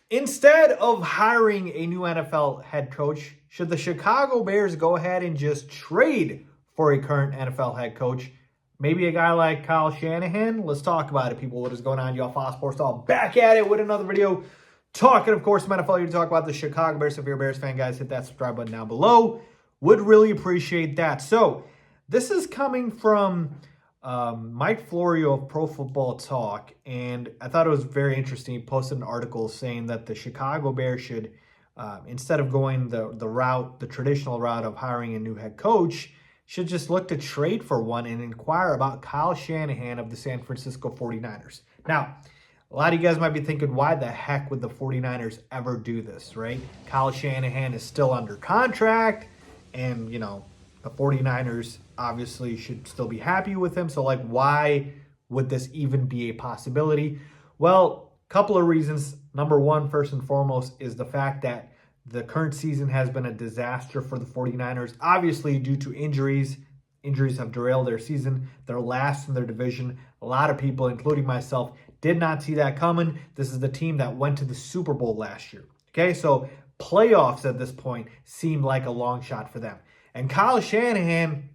Instead of hiring a new NFL head coach, should the Chicago Bears go ahead and just trade for a current NFL head coach? Maybe a guy like Kyle Shanahan? Let's talk about it, people. What is going on? Y'all, Faiz Sports all back at it with another video. Talking, of course, NFL here to talk about the Chicago Bears. If you're a Bears fan, guys, hit that subscribe button down below. Would really appreciate that. So, this is coming from Mike Florio of Pro Football Talk, and I thought it was very interesting. He posted an article saying that the Chicago Bears should, instead of going the traditional route of hiring a new head coach, should just look to trade for one and inquire about Kyle Shanahan of the San Francisco 49ers. Now, a lot of you guys might be thinking, why the heck would the 49ers ever do this, right? Kyle Shanahan is still under contract, and, you know, the 49ers obviously should still be happy with him. So, like, why would this even be a possibility? Well, a couple of reasons. Number one, first and foremost, is the fact that the current season has been a disaster for the 49ers, obviously due to injuries. Injuries have derailed their season. They're last in their division. A lot of people, including myself, did not see that coming. This is the team that went to the Super Bowl last year. Okay, so playoffs at this point seemed like a long shot for them. And Kyle Shanahan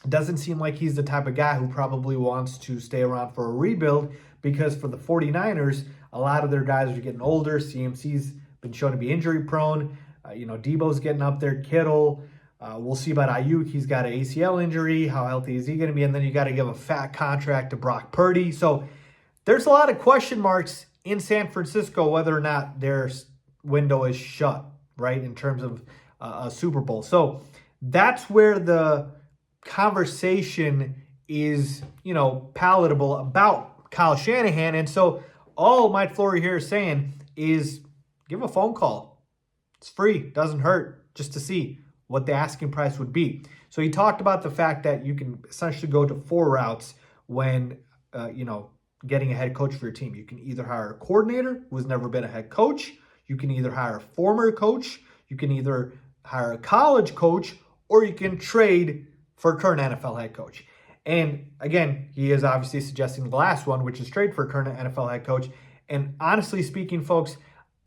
doesn't seem like he's the type of guy who probably wants to stay around for a rebuild, because for the 49ers, a lot of their guys are getting older. CMC's been shown to be injury prone. Debo's getting up there. Kittle. We'll see about Ayuk. He's got an ACL injury. How healthy is he going to be? And then you got to give a fat contract to Brock Purdy. So there's a lot of question marks in San Francisco whether or not their window is shut, right, in terms of a Super Bowl. So that's where the conversation is, palatable about Kyle Shanahan. And so all Mike Florio here is saying is give a phone call. It's free. Doesn't hurt, just to see what the asking price would be. So he talked about the fact that you can essentially go to 4 routes when, getting a head coach for your team. You can either hire a coordinator who has never been a head coach. You can either hire a former coach. You can either hire a college coach, or you can trade for a current NFL head coach. And again, he is obviously suggesting the last one, which is trade for a current NFL head coach. And honestly speaking, folks,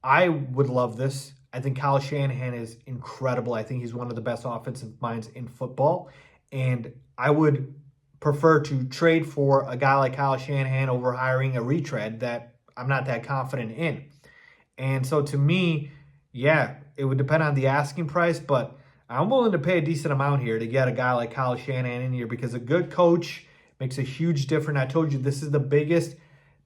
I would love this. I think Kyle Shanahan is incredible. I think he's one of the best offensive minds in football. And I would prefer to trade for a guy like Kyle Shanahan over hiring a retread that I'm not that confident in. And so to me, yeah, it would depend on the asking price, but I'm willing to pay a decent amount here to get a guy like Kyle Shanahan in here, because a good coach makes a huge difference. I told you this is the biggest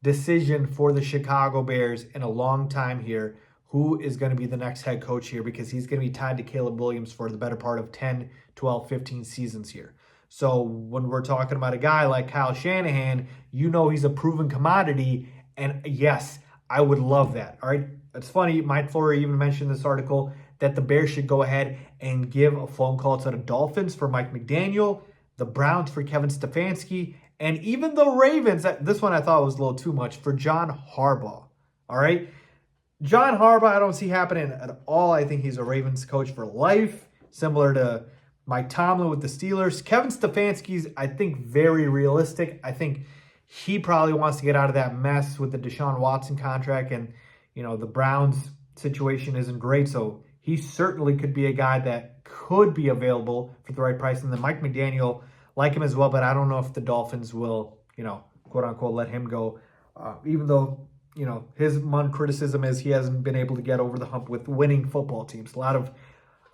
decision for the Chicago Bears in a long time here. Who is going to be the next head coach here, because he's going to be tied to Caleb Williams for the better part of 10, 12, 15 seasons here. So when we're talking about a guy like Kyle Shanahan, he's a proven commodity. And yes, I would love that. All right. It's funny. Mike Florio even mentioned in this article that the Bears should go ahead and give a phone call to the Dolphins for Mike McDaniel, the Browns for Kevin Stefanski, and even the Ravens. This one I thought was a little too much, for John Harbaugh. All right. John Harbaugh, I don't see happening at all. I think he's a Ravens coach for life, similar to Mike Tomlin with the Steelers. Kevin Stefanski's, I think, very realistic. I think he probably wants to get out of that mess with the Deshaun Watson contract, and, the Browns situation isn't great, so he certainly could be a guy that could be available for the right price. And then Mike McDaniel, like him as well, but I don't know if the Dolphins will, quote unquote, let him go, even though, his one criticism is he hasn't been able to get over the hump with winning football teams. A lot of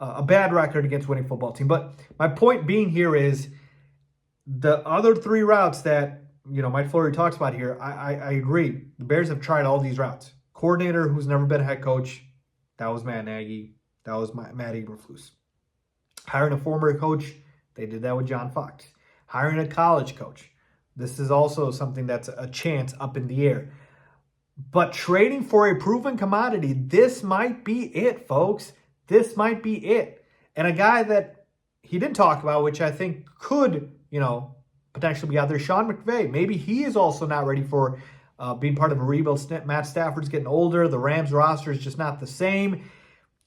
a bad record against winning football team. But my point being here is the other 3 routes that, Mike Florio talks about here, I agree. The Bears have tried all these routes. Coordinator who's never been a head coach, that was Matt Nagy. That was Matt Eberflus. Hiring a former coach, they did that with John Fox. Hiring a college coach, this is also something that's a chance up in the air. But trading for a proven commodity, this might be it, folks. This might be it. And a guy that he didn't talk about, which I think could, potentially be out there, Sean McVay. Maybe he is also not ready for being part of a rebuild. Matt Stafford's getting older. The Rams roster is just not the same.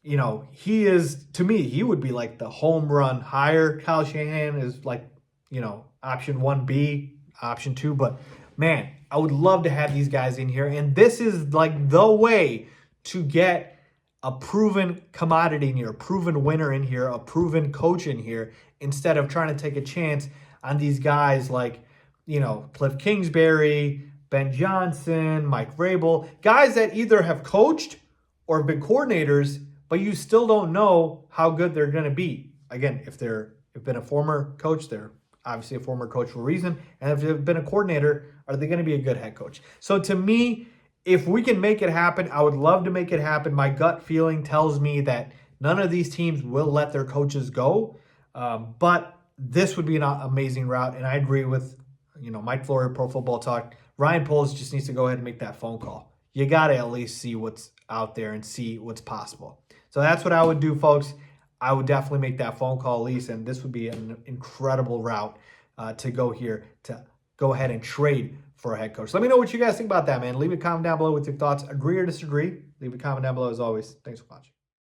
He is, to me, he would be like the home run hire. Kyle Shanahan is like, option 1B, option 2. But, man, I would love to have these guys in here. And this is like the way to get a proven commodity in here, a proven winner in here, a proven coach in here, instead of trying to take a chance on these guys like, Cliff Kingsbury, Ben Johnson, Mike Vrabel, guys that either have coached or have been coordinators, but you still don't know how good they're going to be. Again, if they've been a former coach, they're obviously a former coach for a reason. And if they've been a coordinator, are they going to be a good head coach? So to me, if we can make it happen, I would love to make it happen. My gut feeling tells me that none of these teams will let their coaches go. But this would be an amazing route. And I agree with, Mike Flory, Pro Football Talk. Ryan Poles just needs to go ahead and make that phone call. You got to at least see what's out there and see what's possible. So that's what I would do, folks. I would definitely make that phone call at least, and this would be an incredible route to go here to go ahead and trade for a head coach. Let me know what you guys think about that, man. Leave a comment down below with your thoughts. Agree or disagree? Leave a comment down below as always. Thanks for watching.